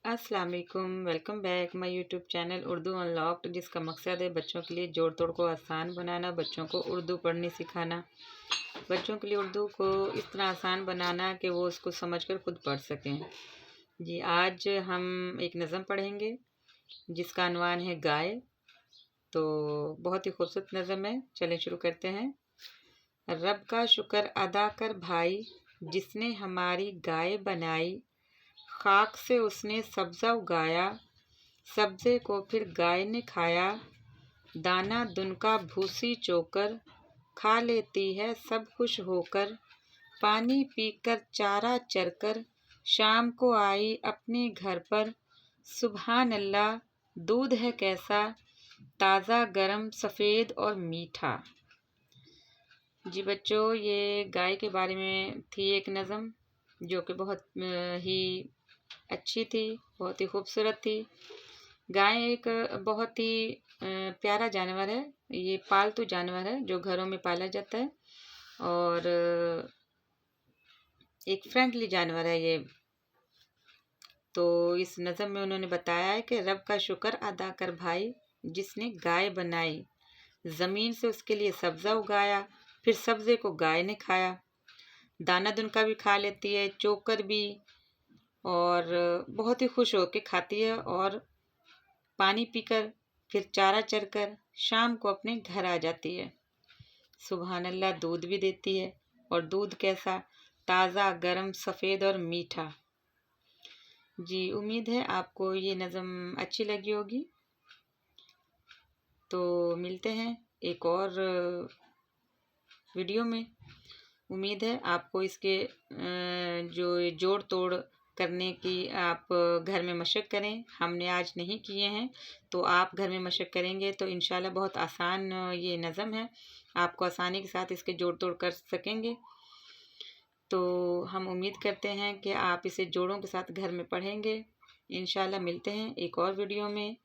अस्सलाम वालेकुम, welcome back my YouTube channel Urdu unlocked, जिसका मकसद है बच्चों के लिए जोड़ तोड़ को आसान बनाना, बच्चों को उर्दू पढ़नी सिखाना, बच्चों के लिए उर्दू को इस तरह आसान बनाना कि वो उसको समझकर खुद पढ़ सकें। जी, आज हम एक नज़म पढ़ेंगे जिसका अनवान है गाय। तो बहुत ही खूबसूरत नज़म है, चलें शुरू करते हैं। रब का शुक्र अदा कर भाई, जिसने हमारी गाय बनाई, खाक से उसने सब्ज़ा उगाया, सब्ज़े को फिर गाय ने खाया। दाना दुनका भूसी चोकर, खा लेती है सब खुश होकर। पानी पीकर चारा चरकर, शाम को आई अपने घर पर। सुभान अल्लाह, दूध है कैसा, ताज़ा गरम सफ़ेद और मीठा। जी बच्चों, ये गाय के बारे में थी एक नज़म जो कि बहुत ही अच्छी थी, बहुत ही खूबसूरत थी। गाय एक बहुत ही प्यारा जानवर है। ये पालतू जानवर है जो घरों में पाला जाता है और एक फ्रेंडली जानवर है ये। तो इस नज़म में उन्होंने बताया है कि रब का शुक्र अदा कर भाई, जिसने गाय बनाई, ज़मीन से उसके लिए सब्ज़ा उगाया, फिर सब्ज़े को गाय ने खाया। दाना दुनका भी खा लेती है, चोकर भी, और बहुत ही खुश होकर खाती है। और पानी पीकर फिर चारा चरकर शाम को अपने घर आ जाती है। सुभान अल्लाह, दूध भी देती है, और दूध कैसा, ताज़ा गरम सफ़ेद और मीठा। जी, उम्मीद है आपको ये नज़म अच्छी लगी होगी। तो मिलते हैं एक और वीडियो में। उम्मीद है आपको इसके जो जोड़ तोड़ करने की आप घर में मशक करें। हमने आज नहीं किए हैं, तो आप घर में मशक करेंगे तो इंशाल्लाह बहुत आसान ये नज़म है, आपको आसानी के साथ इसके जोड़ तोड़ कर सकेंगे। तो हम उम्मीद करते हैं कि आप इसे जोड़ों के साथ घर में पढ़ेंगे। इंशाल्लाह मिलते हैं एक और वीडियो में।